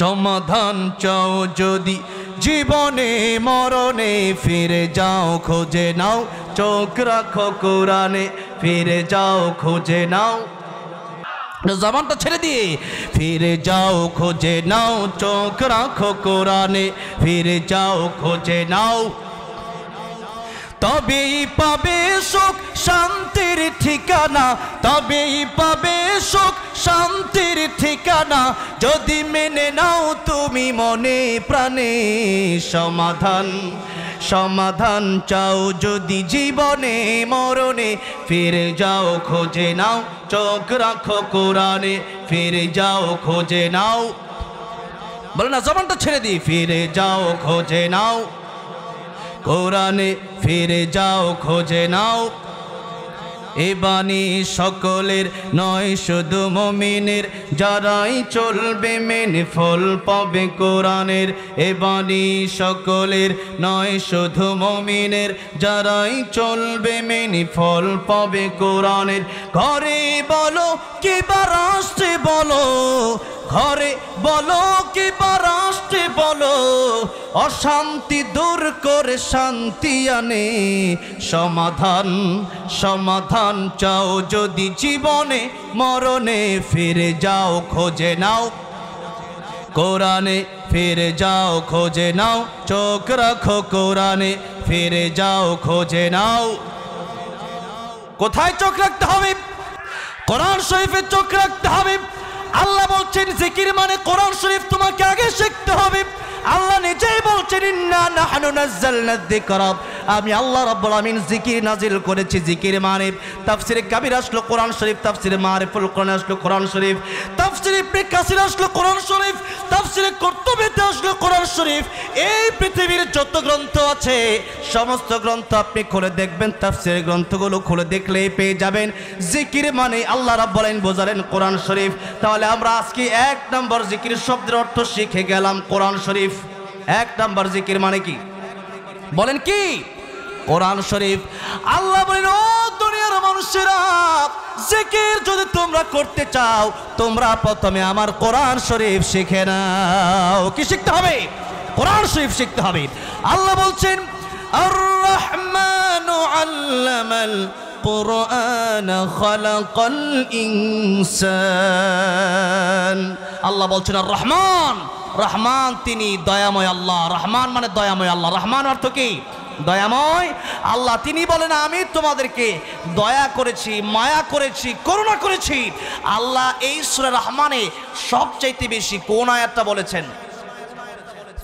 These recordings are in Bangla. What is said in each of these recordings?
সমাধান চাও যদি জীবনে মরণে, ফিরে যাও খোঁজে নাও, চোখ রাখো কোরআনে, ফিরে যাও খোঁজে নাও। জবানটা ছেড়ে দিয়ে ফিরে যাও খোঁজে নাও, চোখ রাখো কোরআনে, ফিরে যাও খোঁজে নাও। তবেই পাবে সুখ শান্তির ঠিকানা, তবেই পাবে সুখ শান্তির ঠিকানা, যদি মেনে নাও তুমি মনে প্রাণে। সমাধান সমাধান চাও যদি জীবনে মরণে, ফিরে যাও খোঁজে নাও, চোখ রাখো কোরআনে, ফিরে যাও খোঁজে নাও। বলে না জবানটা ছেড়ে দিই, ফিরে যাও খোঁজে নাও কোরআনে, ফিরে যাও খোঁজে নাও। এ বাণী সকলের নয় শুধু মুমিনের, যারাই চলবে মেনে ফল পাবে কোরআনের। এ বাণী সকলের নয় শুধু মুমিনের, যারাই চলবে মেনে ফল পাবে কোরআনের। ঘরে বলো কি বা রাষ্ট্রে বলো, ঘরে বলো কি বা রাষ্ট্রে বলো, অশান্তি দূর করে শান্তি আনে। সমাধান সমাধান চাও যদি জীবনে মরণে, ফিরে যাও খোঁজে নাও কোরআনে, ফিরে যাও খোঁজে নাও, চোখ রাখো কোরআনে, ফিরে যাও খোঁজে নাও। কোথায় চোখ রাখতে হবে? কোরআন শরীফে চোখ রাখতে হবে। আল্লাহ বলছেন জিকির মানে কোরআন শরীফ তোমাকে আগে শিখতে হবে। আল্লাহ নিজেই বলছেন ইন্না নাহনু নাযালনা যিকরা, আমি আল্লাহ রাব্বুল আমিন জিকির নাজিল করেছি। জিকির মানে তাফসীরে কাবীর আসলো কোরআন শরীফ, তাফসীরে মারিফুল কোরআন আসলো কোরআন শরীফ, তাফসীরে ইবনে কাসির আসলো কোরআন শরীফ, তাফসীরে কুরতুবীতে আসলো কোরআন শরীফ। এই পৃথিবীর যত গ্রন্থ আছে সমস্ত গ্রন্থ আপনি খুলে দেখবেন, তাফসীরের গ্রন্থগুলো খুলে দেখলেই পেয়ে যাবেন জিকির মানে আল্লাহ রাব্বুল আমিন বোঝালেন কোরআন শরীফ। তাহলে আমরা আজকে এক নম্বর জিকির শব্দের অর্থ শিখে গেলাম কোরআন শরীফ। এক নম্বর জিকির মানে কি বলেন? কি? কোরআন শরীফ। আল্লাহ বলেন ও দুনিয়ার মানুষেরা, জিকির যদি তোমরা করতে চাও তোমরা প্রথমে আমার কোরআন শরীফ শিখে নাও। কি শিখতে হবে? কোরআন শরীফ শিখতে হবে। আল্লাহ বলছেন আর রহমানু আল্লামাল কুরআন খালাকাল ইনসান। আল্লাহ বলছেন আর রহমান, রহমান তিনি দয়াময় আল্লাহ। রহমান মানে দয়াময় আল্লাহ। রহমান অর্থ কি? দয়াময় আল্লাহ। তিনি বলেন আমি তোমাদেরকে দয়া করেছি, মায়া করেছি, করুণা করেছি। আল্লাহ এই সূরা রহমানে সবচাইতে বেশি কোন আয়াতটা বলেছেন?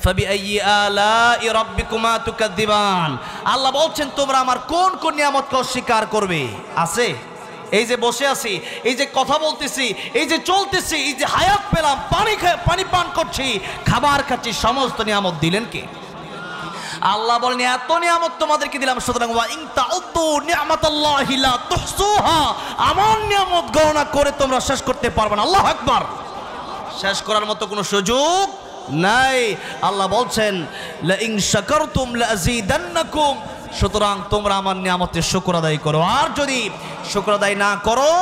ফাবিআইয়ি আলাই রাব্বিকুমা তুকাযযিবান। আল্লাহ বলছেন তোমরা আমার কোন কোন নিয়ামতকে অস্বীকার করবে? আছে? এই যে বসে আছি, এই যে কথা বলতেছি, এই যে চলতেছি, এই যে হায়াত পেলাম, পানি পান করছি, খাবার খাচ্ছি, সমস্ত নিয়ামত দিলেন কে? আল্লাহ বলেন এত নিয়ামত তোমাদেরকে দিলাম, সুতরাং ওয়া ইন তাউদ্দু নি'মাতাল্লাহি লা তুহসুহা, আমার নিয়ামত গণনা করে তোমরা শেষ করতে পারবে না। আল্লাহু আকবার। শেষ করার মতো কোনো সুযোগ নাই। আল্লাহ বলছেন লা ইন শাকারতুম লা আযীদান্নাকুম, সুতরাং তোমরা আমার নিয়ামতের শুকর আদায় করো। আর যদি শুকর আদায় না করো,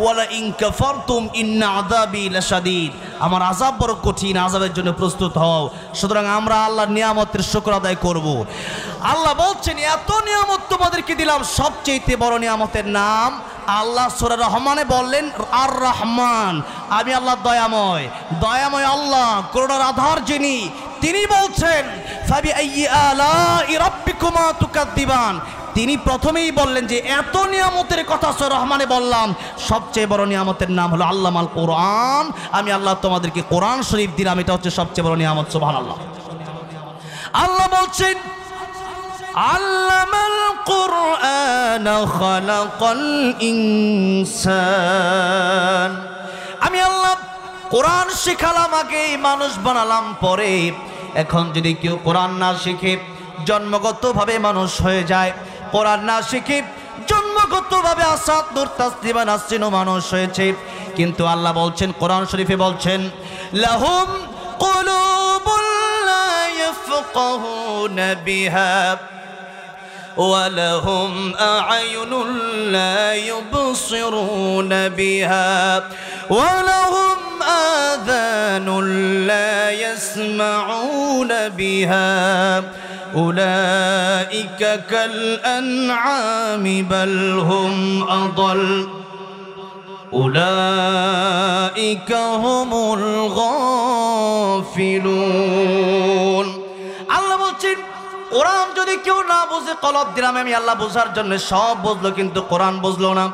ওয়ালা ইন কাফারতুম ইন্না আযাবি লাশাদীদ, আমার আযাব বড় কঠিন, আযাবের জন্য প্রস্তুত হও। সুতরাং আমরা আল্লাহর নিয়ামতের শুকর আদায় করব। আল্লাহ বলছেন এত নিয়ামত তোমাদেরকে দিলাম, সবচেয়ে বড় নিয়ামতের নাম আল্লাহ সূরা রহমানে বললেন আর রহমান, আমি আল্লাহ দয়াময়। দয়াময় আল্লাহ, করুণার আধার যিনি, তিনি বলছেন ফাবিআইয়ি আলাই রাব্বিকুমা তুকাযযিবান। তিনি প্রথমেই বললেন যে এত নিয়ামতের কথা সূরা রহমানে বললাম, সবচেয়ে বড় নিয়ামতের নাম হলো আল্লামাল কোরআন। আমি আল্লাহ তোমাদেরকে কোরআন শরীফ দিলাম, এটা হচ্ছে সবচেয়ে বড় নিয়ামত। সুবহানাল্লাহ। আল্লাহ বলছেন আল্লামাল কুরআন খালাকাল ইনসান, আমি আল্লাহ কোরআন শিখালাম আগে, মানুষ বানালাম পরে। এখন যদি কেউ কোরআন না শিখে জন্মগতভাবে মানুষ হয়ে যায়, কোরআন না শিখে জন্মগতভাবে আসাদ নূর তাসলিমা নাসরিনও মানুষ হয়েছে। কিন্তু আল্লাহ বলছেন কোরআন শরীফে বলছেন লাহুম কুলুবুন লা ইয়াফকাহুনা বিহা ওয়ালাহুম আ'য়ুনুন লা ইউবসিরুনা বিহা ওয়ালাহুম آذان لا يسمعون بها أولئك كالأنعام بل هم أضل أولئك هم الغافلون আল্লাহ বলছেন কোরআন যদি কেউ না বুঝে কলব দিলাম আমি আল্লাহ বোঝার জন্য, সব বুঝলো কিন্তু কোরআন বুঝলো না।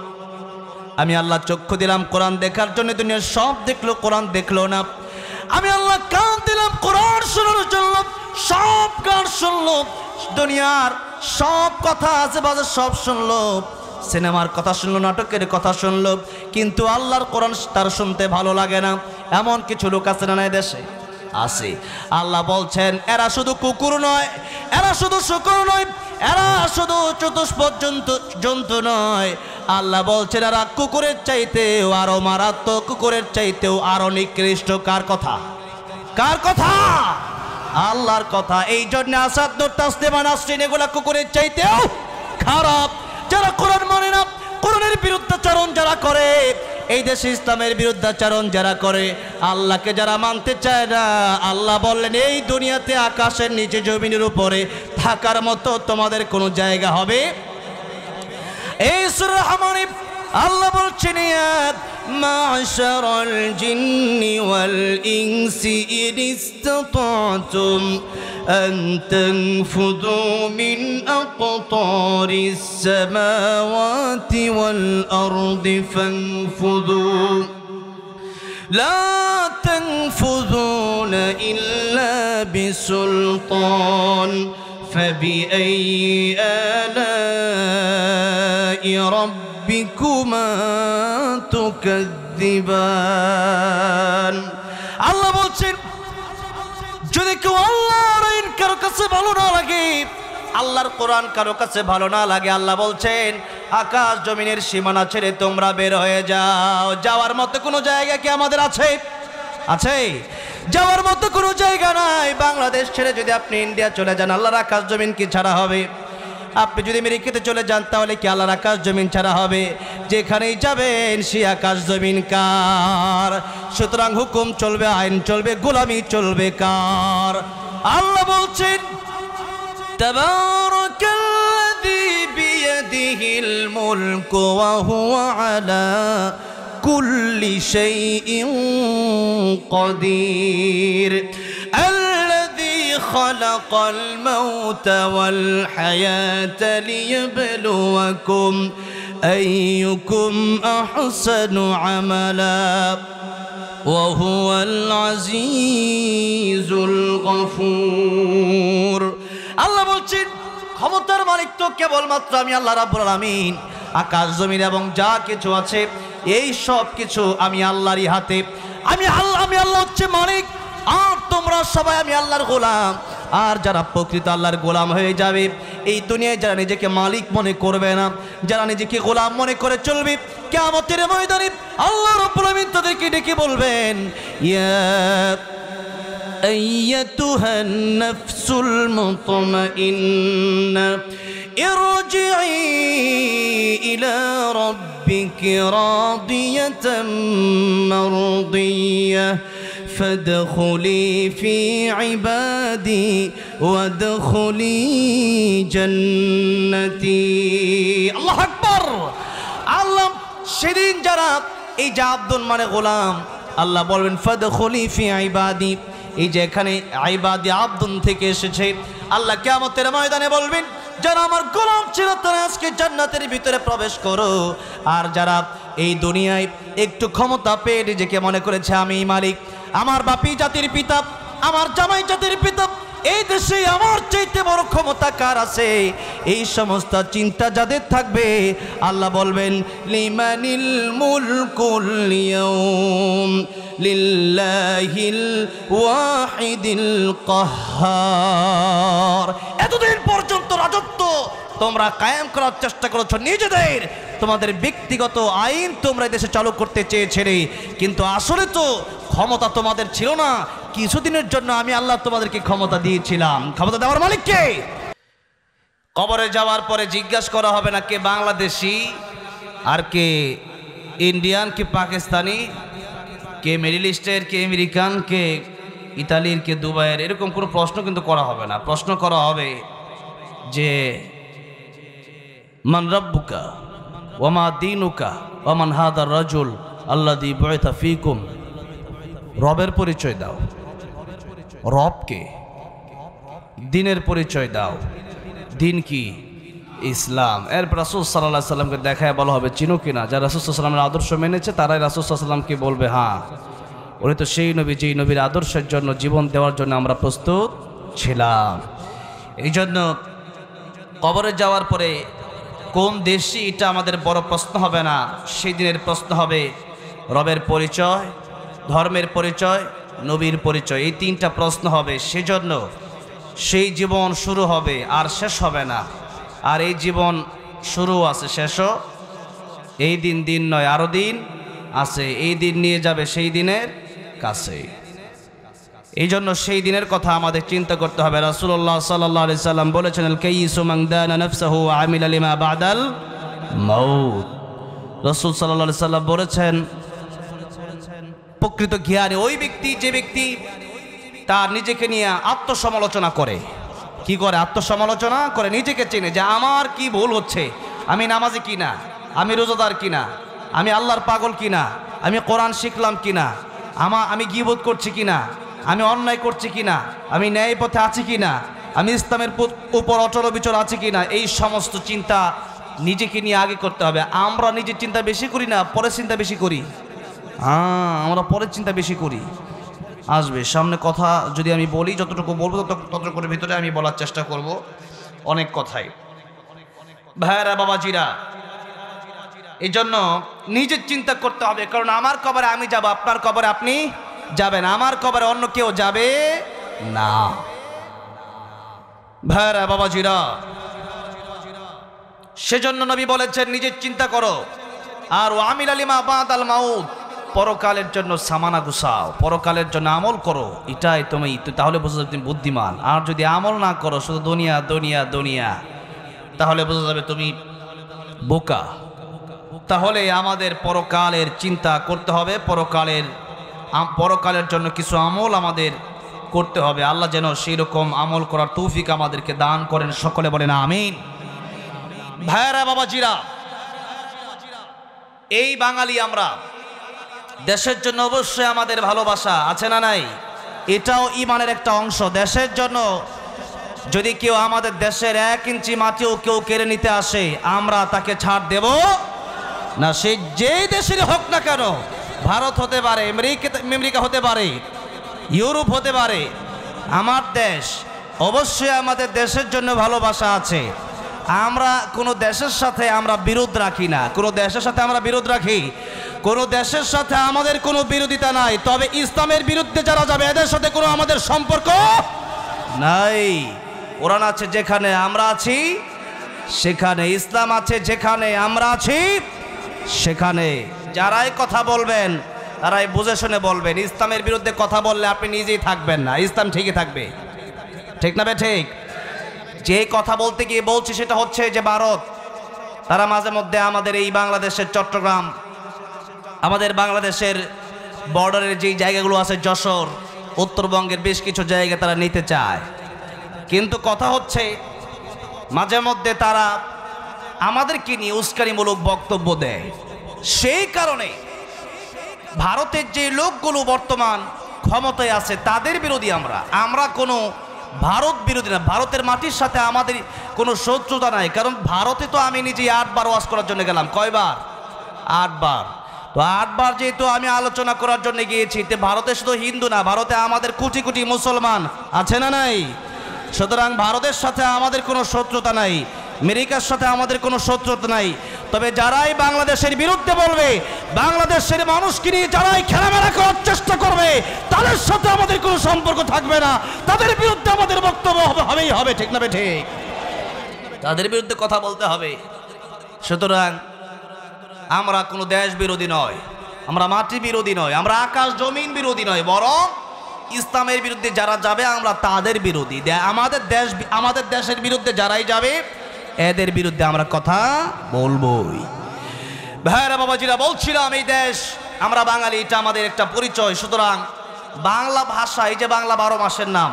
আমি আল্লাহ চক্ষু দিলাম কোরআন দেখার জন্য, দুনিয়ার সব দেখলো কোরআন দেখলো না। আমি আল্লাহ কান দিলাম কোরআন শোনার জন্য, সব গান শুনলো, দুনিয়ার সব কথা আছে বাজে সব শুনলো, সিনেমার কথা শুনলো, নাটকের কথা শুনলো, কিন্তু আল্লাহর কোরআন তার শুনতে ভালো লাগে না। এমন কিছু লোক আছে না এই দেশে? আছে। আল্লাহ বলছেন এরা শুধু কুকুর নয়, এরা শুধু শুকর নয়, এরা শুধু চতুষ্পদ জন্তু নয়। আল্লাহ বলছেন এরা কুকুরের চাইতেও আরো মারাত্মক, কুকুরের চাইতেও আরো নিকৃষ্ট। কার কথা? কার কথা? আল্লাহর কথা। এই জন্য আসাদ নূর তাসলিমা নাসরিন এগুলা কুকুরের চাইতেও খারাপ। যারা কোরআন মানে না, কোরআনের বিরুদ্ধাচরণ যারা করে, এই দেশে ইসলামের বিরুদ্ধাচরণ যারা করে, আল্লাহকে যারা মানতে চায় না, আল্লাহ বললেন এই দুনিয়াতে আকাশের নিচে জমিনের উপরে থাকার মতো তোমাদের কোনো জায়গা হবে। এই সূরা রহমানে আল্লাহ বলছেন ইয়া মা'শারাল জিন্নি ওয়াল ইনসি ইন ইসতাতা'তুম আন তানফুযু মিন আকতারিস সামাওয়াতি ওয়াল আরদি ফানফুযু লা তানফুযুনা ইল্লা বিসুলতান فبأي آلاء ربكما تكذبان আল্লাহ বলছেন যদি কেউ আল্লাহর আইন কারো কাছে ভালো না লাগে, আল্লাহর কোরআন কারো কাছে ভালো না লাগে, আল্লাহ বলছেন আকাশ জমিনের সীমানা ছেড়ে তোমরা বের হয়ে যাও। যাওয়ার মতো কোনো জায়গা কি আমাদের আছে? আছে? যাওয়ার মতো কোনো জায়গা নাই। বাংলাদেশ ছেড়ে যদি আপনি ইন্ডিয়া চলে যান, আল্লাহর আকাশ জমিন কি ছাড়া হবে? আপনি যদি আমেরিকাতে চলে যান, তাহলে কি আল্লাহর আকাশ জমিন ছাড়া হবে? যেখানেই যাবেন সেই আকাশ জমিন কার? সুতরাং হুকুম চলবে, আইন চলবে, গোলামি চলবে কার? আল্লাহ বলছেন তাবারাকাল্লাযী বিয়াদিহিল মুলকু ওয়া হুয়া আলা কুল্লি শাইইন قدير الذي خلق الموت والحياة ليبلوكم أيكم أحسن عملا وهو العزيز الغفور আল্লাহ বলছেন ক্ষমতার মালিক তো কেবলমাত্র আমি আল্লাহ রাব্বুল আলামিন। আকাশ জমিন এবং যা কিছু আছে এই সব কিছু আমি আল্লাহরই হাতে। আমি আল্লাহ হচ্ছে মালিক, আর তোমরা সবাই আমি আল্লাহর গোলাম। আর যারা প্রকৃত আল্লাহর গোলাম হয়ে যাবে, এই দুনিয়ায় যারা নিজেকে মালিক মনে করবে না, যারা নিজেকে গোলাম মনে করে চলবে, কিয়ামতের ময়দানে আল্লাহ রাব্বুল আলামিন তাদেরকে ডেকে বলবেন ইয়া আইয়াতুহান নাফসুল মুতমাইন্না ارجعي إلى ربك راضية مرضية فادخلي في عبادي وادخلي جنتي الله أكبر আল্লাহ সেদিন যারা এই যে আব্দুন মানে গোলাম, আল্লাহ বলবেন ফাদখুলি ফি ইবাদি। এই যে এখানে ইবাদি আব্দুন থেকে এসেছে, আল্লাহ কিয়ামতের ময়দানে বলবেন যারা আমার গোলাম ছিল তারা আজকে জান্নাতের ভিতরে প্রবেশ করো। আর যারা এই দুনিয়ায় একটু ক্ষমতা পেয়ে নিজেকে মনে করেছে আমি মালিক, আমার বাপি জাতির পিতা, আমার জামাই জাতির পিতা, এই দেশে আমার চাইতে বড় ক্ষমতা কার আছে, এই সমস্ত চিন্তা যাদের থাকবে, আল্লাহ বলবেন লিমানিল মুলকুল ইয়াউম লিল্লাহিল ওয়াহিদিল কাহ্হার। এতদিন পর্যন্ত রাজত্ব তোমরা কায়েম করার চেষ্টা করেছো নিজেদের, তোমাদের ব্যক্তিগত আইন তোমরা দেশে চালু করতে চেয়েছিলে, কিন্তু আসলে তো ক্ষমতা তোমাদের ছিল না। কিছুদিনের জন্য আমি আল্লাহ তোমাদেরকে ক্ষমতা দিয়েছিলাম। ক্ষমতা দেওয়ার মালিক কে? কবরে যাওয়ার পরে জিজ্ঞাসা করা হবে না কে বাংলাদেশি আর কে ইন্ডিয়ান কি পাকিস্তানি। কে মিডল ইস্টের, কে আমেরিকান, কে ইতালির, কে দুবাইয়ের, এরকম কোনো প্রশ্ন কিন্তু করা হবে না। প্রশ্ন করা হবে যে মান রাব্বুকা ওয়া মা দীনুকা ওয়া মান হাদার রাজুল আল্লাযী বুইতা ফীকুম। রবের পরিচয় দাও, রবকে। দিনের পরিচয় দাও, দিন কি? ইসলাম। এরপর রাসূল সাল্লাল্লাহু আলাইহি সাল্লামকে দেখায় বলা হবে চিনো কিনা? যারা রাসূল সাল্লাল্লাহু আলাইহি সাল্লামের আদর্শ মেনেছে তারাই রাসূল সাল্লাল্লাহু আলাইহি সাল্লামকে বলবে হ্যাঁ, উনি তো সেই নবী যেই নবীর আদর্শের জন্য জীবন দেওয়ার জন্য আমরা প্রস্তুত ছিলাম। এই জন্য কবরে যাওয়ার পরে কোন দেশে, এটা আমাদের বড় প্রশ্ন হবে না। সেই দিনের প্রশ্ন হবে রবের পরিচয়, ধর্মের পরিচয়, নবীর পরিচয়। এই তিনটা প্রশ্ন হবে। সেজন্য সেই জীবন শুরু হবে আর শেষ হবে না। আর এই জীবন শুরু আছে, শেষও এই দিন। দিন নয়, আরও দিন আছে। এই দিন নিয়ে যাবে সেই দিনের কাছে। এই জন্য সেই দিনের কথা আমাদের চিন্তা করতে হবে। রাসূলুল্লাহ সাল্লাল্লাহু আলাইহি সাল্লাম বলেছেন, আল কাইয়িসু মান দানা নাফসাহু ওয়া আমিলা লিমা বাদাল মাউত। রাসূল সাল্লাল্লাহু আলাইহি সাল্লাম বলেছেন, প্রকৃত জ্ঞানী ওই ব্যক্তি যে ব্যক্তি তার নিজেকে নিয়ে আত্মসমালোচনা করে। কি করে? আত্মসমালোচনা করে, নিজেকে চেনে যে আমার কি ভুল হচ্ছে, আমি নামাজি কিনা, আমি রোজাদার কিনা, আমি আল্লাহর পাগল কিনা, আমি কোরআন শিখলাম কিনা, আমি গীবত করছি কিনা, আমি অন্যায় করছি কিনা, আমি ন্যায় পথে আছি কিনা, আমি ইসলামের উপর অটল বিচল আছি কিনা। এই সমস্ত চিন্তা নিজেকে নিয়ে আগে করতে হবে। আমরা নিজের চিন্তা বেশি করি না, পরের চিন্তা বেশি করি। আমরা পরের চিন্তা বেশি করি। আসবে সামনে কথা যদি আমি বলি, যতটুকু বলবো ততটুকুর ভিতরে আমি বলার চেষ্টা করব। অনেক কথাই ভাইরা বাবাজিরা, এই জন্য নিজের চিন্তা করতে হবে। কারণ আমার কবরে আমি যাব, আপনার কবরে আপনি যাবেন, আমার কবরে অন্য কেউ যাবে না। ভাইরা বাবাজিরা, সেজন্য নবী বলেছেন নিজের চিন্তা করো। আর ওয়ামিল লিমা বাদাল মাউত, পরকালের জন্য সামানা গুছাও, পরকালের জন্য আমল করো। এটাই তুমি, তাহলে বোঝা যাবে তুমি বুদ্ধিমান। আর যদি আমল না করো, শুধু দুনিয়া দুনিয়া দুনিয়া, তাহলে বোঝা যাবে তুমি বোকা। তাহলে আমাদের পরকালের চিন্তা করতে হবে, পরকালের জন্য কিছু আমল আমাদের করতে হবে। আল্লাহ যেন সেই রকম আমল করার তৌফিক আমাদেরকে দান করেন। সকলে বলেন আমিন। ভাইরা বাবাজিরা, এই বাঙালি আমরা, দেশের জন্য অবশ্যই আমাদের ভালোবাসা আছে না নাই? এটাও ঈমানের একটা অংশ। দেশের জন্য যদি কেউ আমাদের দেশের 1 ইঞ্চি মাটিও কেউ কেড়ে নিতে আসে, আমরা তাকে ছাড় দেব না। সে যেই দেশের হোক না কেন, ভারত হতে পারে, আমেরিকা হতে পারে, ইউরোপ হতে পারে, আমার দেশ, অবশ্যই আমাদের দেশের জন্য ভালোবাসা আছে। আমরা কোনো দেশের সাথে আমরা বিরোধ রাখি না। কোনো দেশের সাথে আমরা বিরোধ রাখি, কোনো দেশের সাথে আমাদের কোনো বিরোধিতা নাই। তবে ইসলামের বিরুদ্ধে যারা যাবে, এদের সাথে কোনো আমাদের সম্পর্ক নাই। কোরআন আছে যেখানে আমরা আছি সেখানে, ইসলাম আছে যেখানে আমরা আছি সেখানে। যারাই কথা বলবেন তারাই বুঝে শুনে বলবেন। ইসলামের বিরুদ্ধে কথা বললে আপনি নিজেই থাকবেন না, ইসলাম ঠিকই থাকবে। ঠিক না বে ঠিক? যে কথা বলতে গিয়ে বলছি সেটা হচ্ছে যে ভারত, তারা মাঝে মধ্যে আমাদের এই বাংলাদেশের চট্টগ্রাম, আমাদের বাংলাদেশের বর্ডারের যেই জায়গাগুলো আছে, যশোর, উত্তরবঙ্গের বেশ কিছু জায়গা তারা নিতে চায়। কিন্তু কথা হচ্ছে মাঝে মধ্যে তারা আমাদেরকে নিয়ে উস্কানিমূলক বক্তব্য দেয়। সেই কারণে ভারতের যে লোকগুলো বর্তমান ক্ষমতায় আছে তাদের বিরোধী আমরা কোনো ভারত বিরোধী না। ভারতের মাটির সাথে আমাদের কোনো শত্রুতা নাই। কারণ ভারতে তো আমি নিজে 8 বার ওয়াজ করার জন্য গেলাম। কয়বার? 8 বার। তো 8 বার যেহেতু আমি আলোচনা করার জন্য গিয়েছি, তো ভারতে শুধু হিন্দু না, ভারতে আমাদের কোটি কোটি মুসলমান আছে না নাই? সুতরাং ভারতের সাথে আমাদের কোনো শত্রুতা নাই, আমেরিকার সাথে আমাদের কোনো শত্রুতা নাই। তবে যারাই বাংলাদেশের বিরুদ্ধে বলবে, বাংলাদেশের মানুষকে নিয়ে যারাই খেলামেলা করার চেষ্টা করবে, তাদের সাথে আমাদের কোনো সম্পর্ক থাকবে না। তাদের বিরুদ্ধে আমাদের বক্তব্য হবেই হবে। ঠিক না ঠিক? তাদের বিরুদ্ধে কথা বলতে হবে। সুতরাং আমরা কোনো দেশ বিরোধী নয়, আমরা মাটি বিরোধী নয়, আমরা আকাশ জমিন বিরোধী নয়, বরং ইসলামের বিরুদ্ধে যারা যাবে আমরা তাদের বিরোধী। আমাদের দেশের বিরুদ্ধে যারাই যাবে এদের বিরুদ্ধে আমরা কথা বলবই। ভাইরা বাবাজিরা, বলছিলাম এই দেশ আমরা বাঙালি, এটা আমাদের একটা পরিচয়। সুতরাং বাংলা ভাষা, এই যে বাংলা 12 মাসের নাম,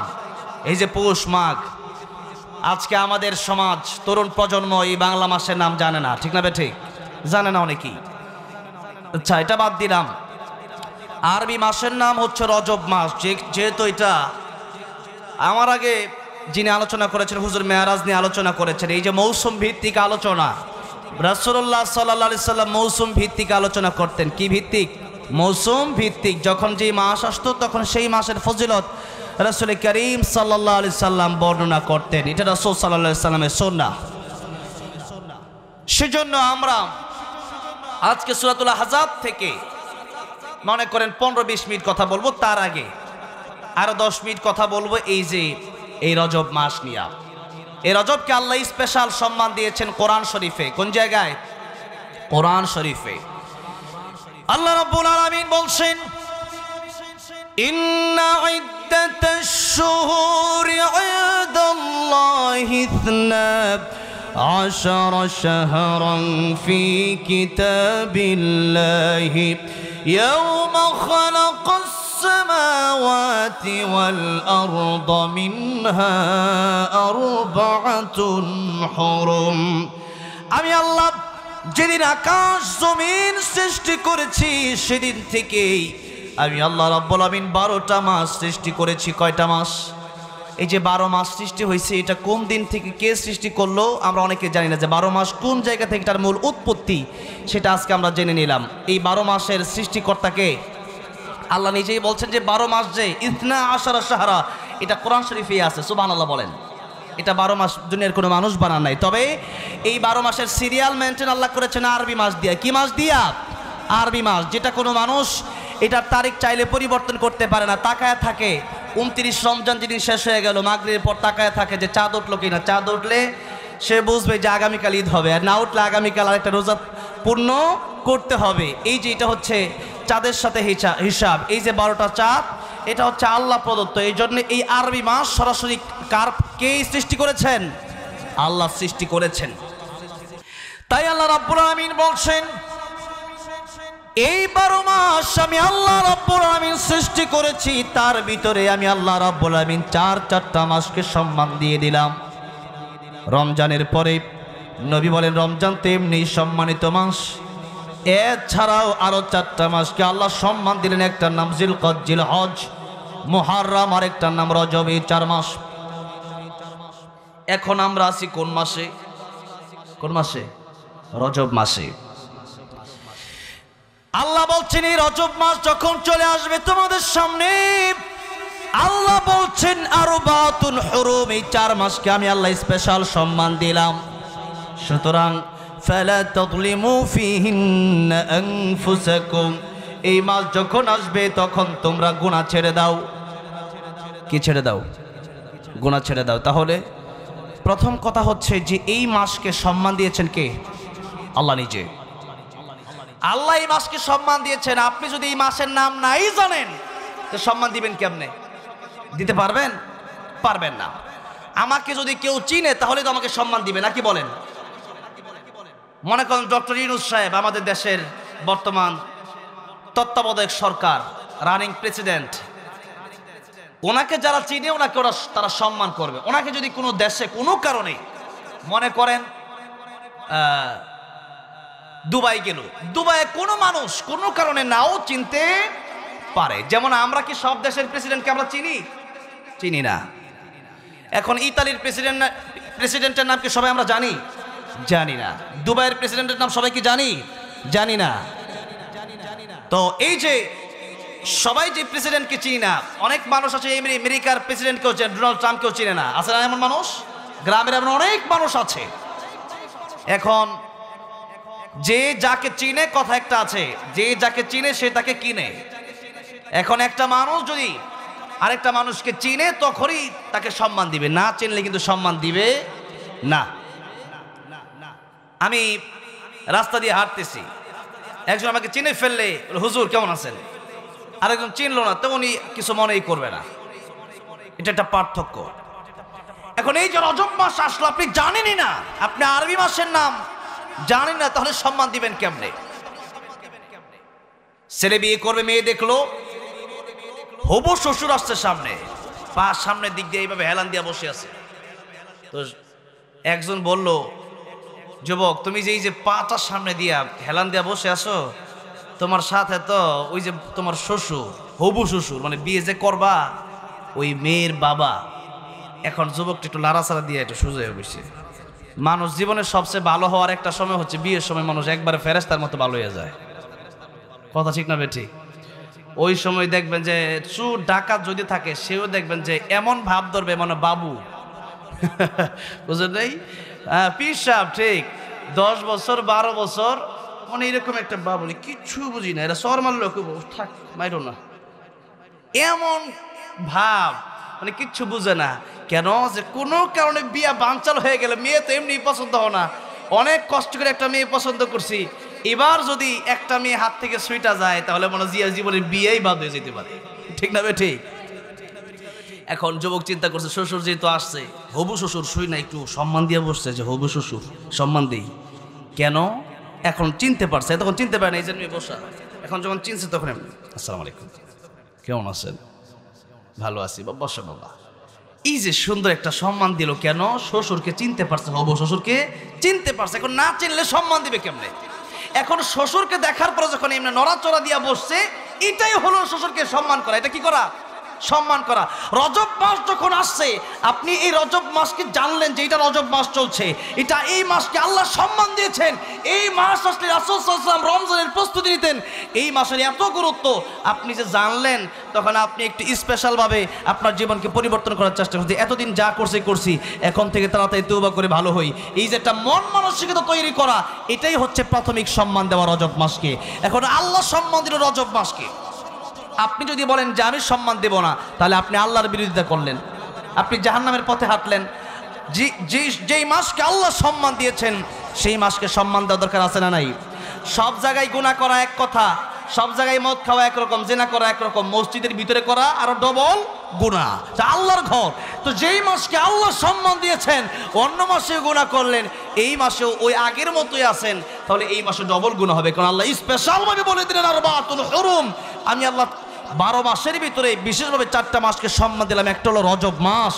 এই যে পৌষ মাঘ, আজকে আমাদের সমাজ তরুণ প্রজন্ম এই বাংলা মাসের নাম জানে না, ঠিক না ঠিক? জানে না অনেকেই। আচ্ছা, এটা বাদ দিলাম। আরবি মাসের নাম হচ্ছে রজব মাস। যেহেতু এটা আমার আগে যিনি আলোচনা করেছেন হুজুর মেয়ারাজ নিয়ে আলোচনা করেছেন, এই যে মৌসুম ভিত্তিক আলোচনা, রাসূলুল্লাহ সাল্লাল্লাহু আলাইহি সাল্লাম মৌসুম ভিত্তিক আলোচনা করতেন। কি ভিত্তিক? মৌসুম ভিত্তিক। যখন যে মাস আসতো তখন সেই মাসের ফজিলত রাসূল করিম সাল্লাল্লাহু আলাইহি সাল্লাম বর্ণনা করতেন। এটা রাসূল সাল্লাল্লাহু আলাইহি সাল্লামের সুন্নাহ। সেজন্য আমরা আজকে সূরাতুল আহজাব থেকে মনে করেন 15-20 মিনিট কথা বলবো, তার আগে আরো 10 মিনিট কথা বলবো এই রজব মাস নিয়ে। এই রজবকে আল্লাহ স্পেশাল সম্মান দিয়েছেন কোরআন শরীফে। কোন জায়গায়? কোরআন শরীফে আল্লাহ রাব্বুল আলামিন বলছেন, ইন্না ইদ্দাতাশ শুহুরি ইনদাল্লাহি 12 শাহরান ফি কিতাবিল্লাহি ইয়াওমা খালাকাস السماوات والأرض منها أربعة حرم। আমি আল্লাহ যেদিন আকাশ জমিন সৃষ্টি করেছি সেদিন থেকেই আমি আল্লাহ রাব্বুল আলামিন 12টা মাস সৃষ্টি করেছি। কয়টা মাস? এই যে 12 মাস সৃষ্টি হয়েছে, এটা কোন দিন থেকে কে সৃষ্টি করলো আমরা অনেকে জানি না। যে 12 মাস কোন জায়গা থেকে তার মূল উৎপত্তি, সেটা আজকে আমরা জেনে নিলাম। এই 12 মাসের সৃষ্টিকর্তাকে আল্লাহ নিজেই বলছেন যে 12 মাস যে 12 শাহরা, এটা কোরআন শরীফে আছে। সুবহানাল্লাহ বলেন। এটা 12 মাস দুনিয়ার কোনো মানুষ বানান নাই। তবে এই 12 মাসের সিরিয়াল মেনটেন আল্লাহ করেছেন আরবি মাস দিয়া। কি মাস দিয়া? আরবি মাস, যেটা কোনো মানুষ এটার তারিখ চাইলে পরিবর্তন করতে পারে না। তাকায় থাকে 29 রমজান যেদিন শেষ হয়ে গেল, মাগরিবের পর তাকায় থাকে যে চাঁদ উঠলো কিনা। চাঁদ উঠলে সে বুঝবে যে আগামীকাল ঈদ হবে, আর না উঠলে আগামীকাল আরেকটা রোজা পূর্ণ করতে হবে। এই যে এটা হচ্ছে চাঁদের সাথে হিসাব। এই যে 12টা চাঁদ, এটা হচ্ছে আল্লাহ প্রদত্ত। এই জন্য এই আরবি মাস সরাসরি কে সৃষ্টি করেছেন? আল্লাহ সৃষ্টি করেছেন। তাই আল্লাহ রাব্বুল আলামিন বলছেন, এই 12 মাস আমি আল্লাহ রাব্বুল আলামিন সৃষ্টি করেছি, তার ভিতরে আমি আল্লাহ রাব্বুল আলামিন চারটা মাসকে সম্মান দিয়ে দিলাম। রমজানের পরে নবী বলেন রমজান তেমনি সম্মানিত মাস। এছাড়াও আরো 4টা মাসকে আল্লাহ সম্মান দিলেন। একটার নাম জিলকদ, জিলহজ, মুহাররম, আর একটার নাম রজব। এই 4 মাস। এখন আমরা আছি কোন মাসে? কোন মাসে? রজব মাসে। আল্লাহ বলছেন এই রজব মাস যখন চলে আসবে তোমাদের সামনে, আল্লাহ বলছেন আরবাতুন হুরুম, এই 4 মাসকে আমি আল্লাহ স্পেশাল সম্মান দিলাম। সুতরাং ফালা তাযলিমু ফীহিন্না আনফুসাকুম, এই মাস যখন আসবে তখন তোমরা গুনাহ ছেড়ে দাও। কি ছেড়ে দাও? গুনাহ ছেড়ে দাও। তাহলে প্রথম কথা হচ্ছে যে এই মাসকে সম্মান দিয়েছেন কে? আল্লাহ নিজে। আল্লাহ এই মাসকে সম্মান দিয়েছেন। আপনি যদি এই মাসের নাম নাই জানেন তো সম্মান দিবেন কেমনে? দিতে পারবেন? পারবেন না। আমাকে যদি কেউ চিনে তাহলে তো আমাকে সম্মান দিবে, নাকি বলেন? মনে করেন ডক্টর ইউনূস সাহেব আমাদের দেশের বর্তমান তত্ত্বাবধায়ক সরকার, রানিং প্রেসিডেন্ট, ওনাকে যারা চিনে ওনাকে তারা সম্মান করবে। ওনাকে যদি কোনো দেশে কোনো কারণে মনে করেন দুবাই গেল, দুবাইয়ে কোনো মানুষ কোনো কারণে নাও চিনতে পারে। যেমন আমরা কি সব দেশের প্রেসিডেন্টকে আমরা চিনি? চিনি না। এখন ইতালির প্রেসিডেন্টের নাম কি সবাই আমরা জানি? জানি না। দুবাইয়ের প্রেসিডেন্টের নাম সবাই কি জানি? জানি না। তো এই যে সবাই যে প্রেসিডেন্টকে চিনি না, অনেক মানুষ আছে আমেরিকার প্রেসিডেন্টকেও ডোনাল্ড ট্রাম্পকেও চিনে না। আছে না এমন মানুষ? গ্রামের এমন অনেক মানুষ আছে। এখন যে যাকে চিনে, কথা একটা আছে, যে যাকে চিনে সে তাকে কিনে। এখন একটা মানুষ যদি আরেকটা মানুষকে চিনে তখনই তাকে সম্মান দিবে, না চিনলে কিন্তু সম্মান দিবে না। আমি রাস্তা দিয়ে হাঁটতেছি, একজন আমাকে চিনে ফেললে হুজুর কেমন আছেন, আরেকজন চিনলো না তো উনি কিছু মনেই করবে না। এটা একটা পার্থক্য। এখন এই যে রজব মাস আসলো, আপনি জানেনই না, আপনি আরবি মাসের নাম জানেন না, তাহলে সম্মান দিবেন কেমনে? ছেলে বিয়ে করবে, মেয়ে দেখলো, হবু শ্বশুর আসছে সামনে, পা সামনের দিক দিয়ে এইভাবে হেলান দিয়া বসে আছে। তো একজন বলল, যুবক তুমি যে এই যে পাটার সামনে দিয়া হেলান দিয়া বসে আছো, তোমার সাথে তো ওই যে তোমার শ্বশুর, হবু শ্বশুর, মানে বিয়ে যে করবা ওই মেয়ের বাবা। এখন যুবকটা একটু লাড়াচাড়া দিয়ে একটু সোজা হয়ে বসে। মানুষ জীবনের সবচেয়ে ভালো হওয়ার একটা সময় হচ্ছে বিয়ের সময়। মানুষ একবারে ফেরেশতার মতো ভালো হয়ে যায়, কথা ঠিক না বেঠিক? ওই সময় দেখবেন যে চোর ডাকাত যদি থাকে, সেও দেখবেন যে এমন ভাব ধরবে মানে বাবু, বুঝলেন নেই? পীর সাহেব ঠিক 10 বছর 12 বছর মানে এরকম একটা বাবু, কিচ্ছু বুঝি না, এরা সর মারলো থাক মাইরো না, এমন ভাব, মানে কিচ্ছু বুঝে না। কেন? যে কোনো কারণে বিয়া বানচাল হয়ে গেলে, মেয়ে তো এমনি পছন্দ হয় না, অনেক কষ্ট করে একটা মেয়ে পছন্দ করছি, এবার যদি একটা মেয়ে হাত থেকে সুইটা যায় তাহলে মনে জিয়া জীবনের বিয়েই বাদ হয়ে যেতে পারে, ঠিক না ঠিক? এখন যুবক চিন্তা করছে, শ্বশুর যেহেতু আসছে, হবু শ্বশুর শুই না, একটু সম্মান দিয়ে বসছে যে হবু শ্বশুর সম্মান দিই। কেন? এখন চিনতে পারছে, তখন চিনতে পারে না, এই জন্য বসা। এখন যখন চিনছে তখন আসসালামু আলাইকুম, কেমন আছেন? ভালো আছি, বসো বাবা। এই যে সুন্দর একটা সম্মান দিল, কেন? শ্বশুরকে চিনতে পারছে, হবু শ্বশুরকে চিনতে পারছে। এখন না চিনলে সম্মান দিবে কেমনে? এখন শ্বশুরকে দেখার পরে যখন এমনি নড়াচড়া দিয়া বসছে, এটাই হলো শ্বশুরকে সম্মান করা। এটা কি করা? সম্মান করা। রজব মাস যখন আসছে, আপনি এই রজব মাসকে জানলেন যে এটা রজব মাস চলছে, এটা এই মাসকে আল্লাহ সম্মান দিয়েছেন। এই মাস আসলে রাসূল সাল্লাল্লাহু আলাইহি ওয়াসাল্লাম রমজানের প্রস্তুতি নিতেন, এই মাসের এত গুরুত্ব আপনি যে জানলেন, তখন আপনি একটু স্পেশালভাবে আপনার জীবনকে পরিবর্তন করার চেষ্টা করছেন। এতদিন যা করছি, এখন থেকে তাড়াতাড়ি তওবা করে ভালো হই। এই যে একটা মন মানসিকতা তৈরি করা, এটাই হচ্ছে প্রাথমিক সম্মান দেওয়া রজব মাসকে। এখন আল্লাহ সম্মান দিল রজব মাসকে। আপনি যদি বলেন যে আমি সম্মান দেব না, তাহলে আপনি আল্লাহর বিরোধিতা করলেন, আপনি জাহান্নামের পথে হাঁটলেন। যেই মাসকে আল্লাহ সম্মান দিয়েছেন, সেই মাসকে সম্মান দেওয়া দরকার আছে না নাই? সব জায়গায় গুনাহ করা এক কথা, সব জায়গায় মদ খাওয়া একরকম, জিনা করা একরকম, মসজিদের ভিতরে করা আরো ডবল গুনাহ। আল্লাহর ঘর, তো যেই মাসকে আল্লাহ সম্মান দিয়েছেন, অন্য মাসে গুনাহ করলেন, এই মাসেও ওই আগের মতোই আছেন, তাহলে এই মাসে ডবল গুনাহ হবে। কারণ আল্লাহ স্পেশালভাবে বলে দিলেন আরবাতুল হুরুম, আমি আল্লাহ 12 মাসের ভিতরে বিশেষভাবে 4টা মাসকে সম্মান দিলাম। একটা হলো রজব মাস।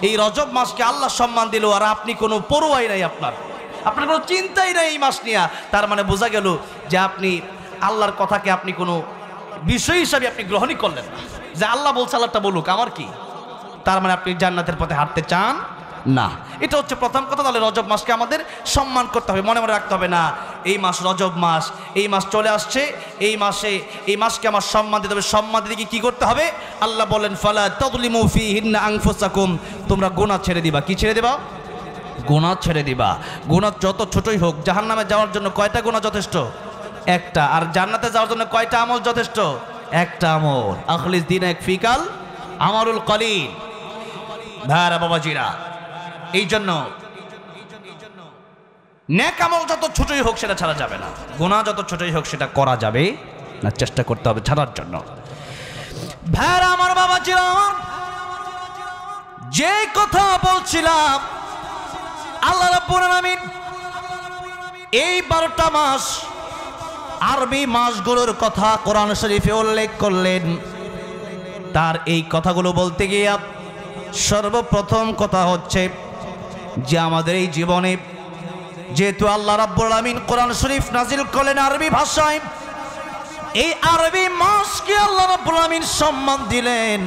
এই রজব মাসকে আল্লাহ সম্মান দিল, আর আপনি কোনো পরোয়াই নাই, আপনার কোনো চিন্তাই নাই এই মাস নিয়ে। তার মানে বোঝা গেল যে আপনি আল্লাহর কথাকে আপনি কোনো বিষয় হিসাবে আপনি গ্রহণই করলেন না, যে আল্লাহ বলছে আল্লাহটা বলুক, আমার কি? তার মানে আপনি জান্নাতের পথে হাঁটতে চান না। এটা হচ্ছে প্রথম কথা। তাহলে রজব মাসকে আমাদের সম্মান করতে হবে, মনে রাখতে হবে না এই মাস রজব মাস, এই মাস চলে আসছে, এই মাসকে আমার সম্মান দিতে হবে। সম্মান দিতে কি করতে হবে? আল্লাহ বলেন, ফালা তাযলিমু ফীহিন্না আনফুসাকুম, তোমরা গুনাহ ছেড়ে দিবা। কি ছেড়ে দিবা? গুনাহ ছেড়ে দিবা। গুনাহ যত ছোটই হোক। জাহান্নামে যাওয়ার জন্য কয়টা গুনাহ যথেষ্ট? একটা। আর জান্নাতে যাওয়ার জন্য কয়টা আমল যথেষ্ট? একটা আমল। আখলিস দীনাক ফিকাল আমারুল কলিল। ভাইরা বাবাজিরা, এই জন্য নেক আমল যত ছোটই হোক সেটা ছাড়া যাবে না, গুনাহ যত ছোটই হোক সেটা করা যাবে না, চেষ্টা করতে হবে ছাড়ার জন্য। ভাইরা আমার, বাবাজিরা, যে কথা বলছিলাম, আল্লাহ রাব্বুল আলামিন এই 12টা মাস, আরবি মাসগুলোর কথা কোরআন শরীফে উল্লেখ করলেন। তার এই কথাগুলো বলতে গিয়ে সর্বপ্রথম কথা হচ্ছে যে আমাদের এই জীবনে যেহেতু আল্লাহ রাব্বুল আলামিন কোরআন শরীফ নাজিল করলেন আরবি ভাষায়, এই আরবি মাসকে আল্লাহ রাব্বুল আলামিন সম্মান দিলেন।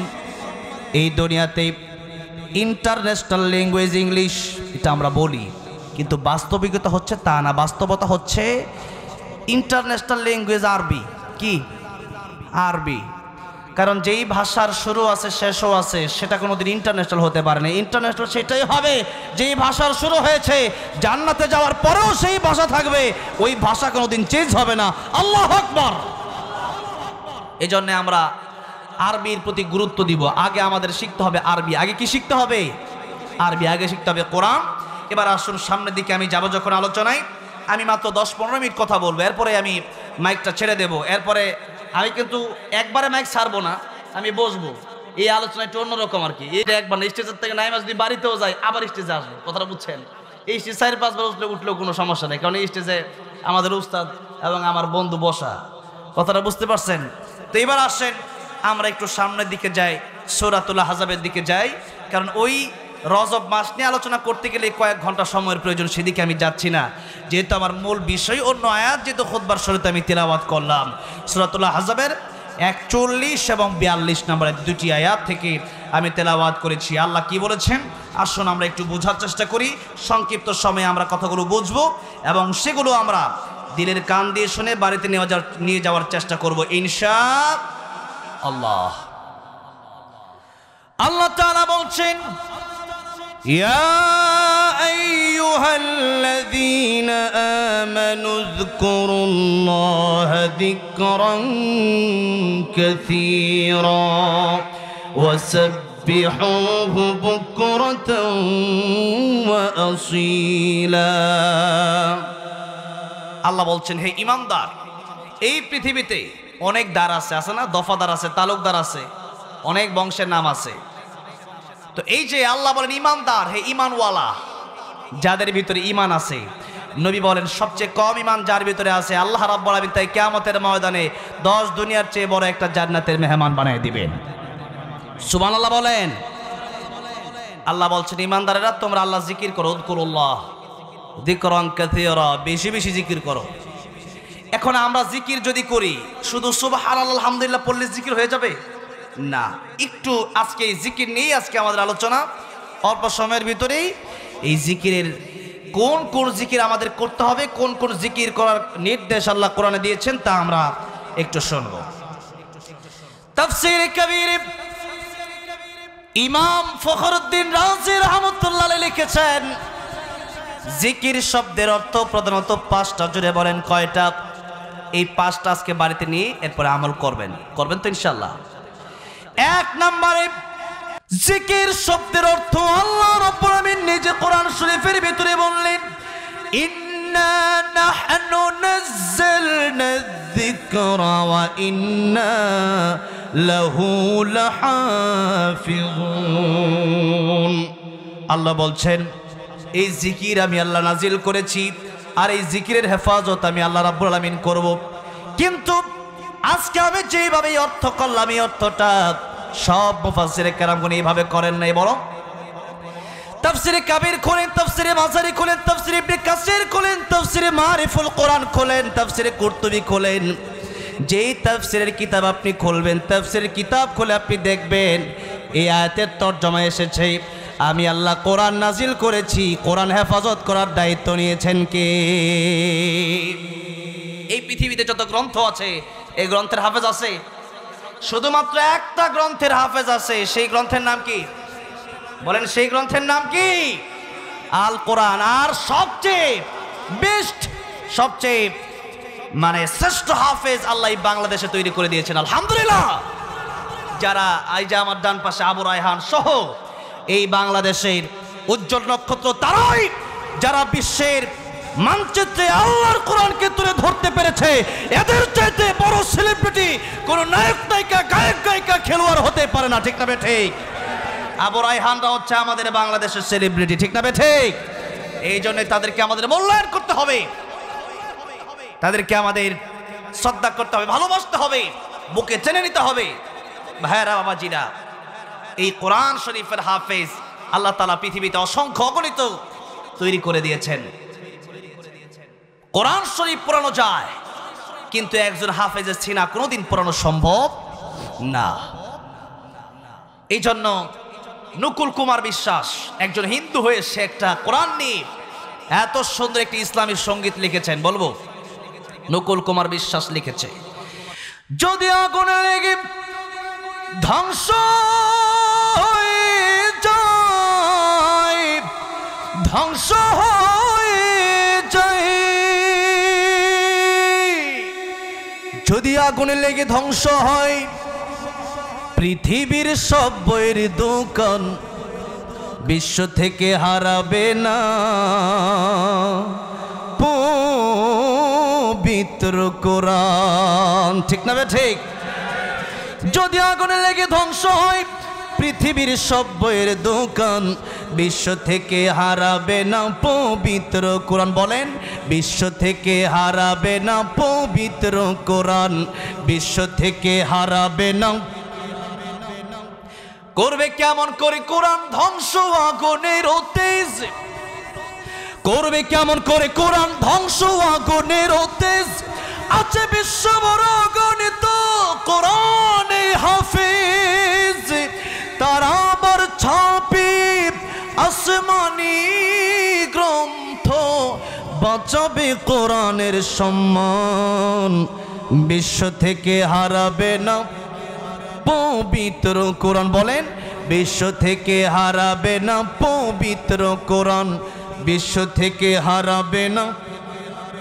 এই দুনিয়াতে ইন্টারন্যাশনাল ল্যাঙ্গুয়েজ ইংলিশ, এটা আমরা বলি, কিন্তু বাস্তবিকতা হচ্ছে তা না। বাস্তবতা হচ্ছে ইন্টারন্যাশনাল ল্যাঙ্গুয়েজ আরবি। কি? আরবি। কারণ যেই ভাষার শুরু আছে শেষও আছে, সেটা কোনোদিন ইন্টারন্যাশনাল হতে পারে না। ইন্টারন্যাশনাল সেটাই হবে যেই ভাষার শুরু হয়েছে, জান্নাতে যাওয়ার পরেও সেই ভাষা থাকবে, ওই ভাষা কোনোদিন চেঞ্জ হবে না। আল্লাহু আকবার। এই জন্যে আমরা আরবির প্রতি গুরুত্ব দিব। আগে আমাদের শিখতে হবে আরবি। আগে কি শিখতে হবে? আরবি। আগে শিখতে হবে কোরআন। এবার আসুন সামনের দিকে আমি যাব যখন আলোচনায়, আমি মাত্র 10-15 মিনিট কথা বলবো, এরপরে আমি মাইকটা ছেড়ে দেব। এরপরে আমি কিন্তু একবারে মাইক ছাড়বো না, আমি বসবো। এই আলোচনা একটু অন্যরকম আর কি। এটা একবার স্টেজের থেকে নাইমা যদি বাড়িতেও যাই, আবার স্টেজে আসবো, কথাটা বুঝছেন? এই স্টেজ 4-5 বার উঠলেও কোনো সমস্যা নেই, কারণ এই স্টেজে আমাদের উস্তাদ এবং আমার বন্ধু বসা। কথাটা বুঝতে পারছেন? তো এবার আসেন আমরা একটু সামনের দিকে যাই, সূরাতুল আহজাবের দিকে যাই, কারণ ওই রজব মাস নিয়ে আলোচনা করতে গেলে কয়েক ঘন্টা সময়ের প্রয়োজন, সেদিকে আমি যাচ্ছি না, যেহেতু আমার মূল বিষয় অন্য আয়াত যেহেতু খুতবার শুরুতে আমি তিলাওয়াত করলাম। সূরাতুল আহজাবের 41 এবং 42 নম্বরের দুটি আয়াত থেকে আমি তেলাওয়াত করেছি। আল্লাহ কি বলেছেন আসুন আমরা একটু বোঝার চেষ্টা করি, সংক্ষিপ্ত সময়ে আমরা কথাগুলো বুঝবো এবং সেগুলো আমরা দিলের কান দিয়ে শুনে বাড়িতে নিয়ে যাওয়ার চেষ্টা করব ইনশাআল্লাহ। আল্লাহ তাআলা বলছেন, ইয়া আইয়ুহাল্লাযীনা আমানু যকুরুল্লাহা যিকরান কাসীরা ওয়াসাব্বিহুহু বুকরাতান ওয়া আসীলা। আল্লাহ বলছেন, হে ঈমানদার, এই পৃথিবীতে অনেক দ্বার আছে না, দফাদার আছে, তালুকদার আছে, অনেক বংশের নাম আছে। তো এই যে আল্লাহ বলেন ঈমানদার, হে ঈমানওয়ালা, যাদের ভিতরে ঈমান আছে, নবী বলেন সবচেয়ে কম ঈমান যার ভিতরে আছে আল্লাহ রাব্বুল আলামিন তাই কিয়ামতের ময়দানে 10 দুনিয়ার চেয়ে বড় একটা জান্নাতের মেহমান বানিয়ে দিবেন। সুবহানাল্লাহ বলেন। আল্লাহ বলছেন ঈমানদারেরা তোমরা আল্লাহ জিকির করো, উযকুরুল্লাহ যিকরান কাসীরা, বেশি বেশি জিকির করো। এখন আমরা জিকির যদি করি শুধু সুবহানাল্লাহ আলহামদুলিল্লাহ পড়লে জিকির হয়ে যাবে না, একটু আজকে এই জিকির নিয়ে আজকে আমাদের আলোচনা। অল্প সময়ের ভিতরেই এই জিকিরের কোন কোন জিকির আমাদের করতে হবে, কোন কোন জিকির করার নির্দেশ আল্লাহ কোরআনে দিয়েছেন তা আমরা একটু শুনব। তাফসীর কবির ইমাম ফখরুদ্দিন রাজি রাহমাতুল্লাহ আলাইহি লিখেছেন, জিকির শব্দের অর্থ প্রধানত 5টা। জুড়ে বলেন কয়টা? এই 5টা আজকে বাড়িতে নিয়ে এরপরে আমল করবেন তো ইনশাআল্লাহ। 1 নম্বরে জিকির শব্দের অর্থ আল্লাহ রাব্বুল আলামিন নিজে কোরআন শরীফের ভিতরে বললেন, ইন্না নাহনু নাযালনা যিকরা ওয়া ইন্না লাহু লাহাফিজুন। আল্লাহ বলছেন এই জিকির আমি আল্লাহ নাজিল করেছি আর এই জিকিরের হেফাজত আমি আল্লাহ রাব্বুল আলামিন করব। কিন্তু আজকে আমি যেভাবে অর্থ করলাম এই অর্থটা সব মুফাসসিরে কেরামগণ এইভাবে করেন নাই, বরং তাফসীরে কাবীর খোলেন, তাফসীরে মাজারি খোলেন, তাফসীরে ইবনে কাসির খোলেন, তাফসীরে মারিফুল কোরআন খোলেন, তাফসীরে কুরতুবী খোলেন। যেই তাফসীরের কিতাব আপনি খুলবেন, তাফসীরের কিতাব খুলে আপনি দেখবেন এই আয়াতের তরজমা এসেছে আমি আল্লাহ কোরআন নাজিল করেছি, কোরআন হেফাজত করার দায়িত্ব নিয়েছেন কে? এই পৃথিবীতে যত গ্রন্থ আছে এই গ্রন্থের হাফেজ আছে? শুধুমাত্র একটা গ্রন্থের হাফেজ আছে, সেই গ্রন্থের নাম কি বলেন? সেই গ্রন্থের নাম কি? আল কোরআন। আর সবচেয়ে বেস্ট, সবচেয়ে শ্রেষ্ঠ হাফেজ আল্লাহ বাংলাদেশে তৈরি করে দিয়েছেন আলহামদুলিল্লাহ। যারা এই যে আমার ডান পাশে আবু রায়হান সহ এই বাংলাদেশের উজ্জ্বল নক্ষত্র, তারাই যারা বিশ্বের মানচিত্রে আল্লাহর কোরআনকে তুলে ধরতে পেরেছে। এদের চাইতে বড় সেলিব্রিটি কোন নায়ক নায়িকা, গায়ক গায়িকা, খেলোয়াড় হতে পারে না, ঠিক না বে ঠিক? আবু রায়হানরা হচ্ছে আমাদের বাংলাদেশের সেলিব্রিটি, ঠিক না বে ঠিক? এই জন্য তাদেরকে আমাদের মূল্যায়ন করতে হবে, তাদেরকে আমাদের শ্রদ্ধা করতে হবে, ভালোবাসতে হবে, বুকে টেনে নিতে হবে। ভাইরা বাবাজিরা, এই কোরআন শরীফের হাফেজ আল্লাহ তাআলা পৃথিবীতে অসংখ্য অগণিত তৈরি করে দিয়েছেন। কোরআন শরীফ পড়ানো যায়, কিন্তু একজন হাফেজের সিনা কোনোদিন পড়ানো সম্ভব না। এই জন্য নকুল কুমার বিশ্বাস একজন হিন্দু হয়ে সে একটা কোরআন নিয়ে এত সুন্দর একটি ইসলামী সঙ্গীত লিখেছেন, বলবো? নকুল কুমার বিশ্বাস লিখেছে, যদি আগুনে লেগে ধ্বংস হয়ে যায়, ধ্বংস হয়ে যায়, যদি আগুনে লেগে ধ্বংস হয় পৃথিবীর সব বইয়ের দোকান, বিশ্ব থেকে হারাবে না পবিত্র কোরআন, ঠিক না বে ঠিক? যদি আগুনে লেগে ধ্বংস হয় পৃথিবীর সব বইয়ের দোকান, বিশ্ব থেকে হারাবে না পবিত্র কোরআন। বলেন, বিশ্ব থেকে হারাবে না পবিত্র কোরআন, বিশ্ব থেকে হারাবে না। করবে কেমন করে কোরআন ধ্বংস আগুনের তেজ, করবে কেমন করে কোরআন ধ্বংস আগুনের তেজ। আছে বিশ্ব বড় গণিত কোরআনে হাফেজ, তারা আবার ছাপি আসমানি গ্রন্থ, বাঁচাবে কোরআনের সম্মান, বিশ্ব থেকে হারাবে না পবিত্র কোরআন। বলেন, বিশ্ব থেকে হারাবে না পবিত্র কোরআন, বিশ্ব থেকে হারাবে না।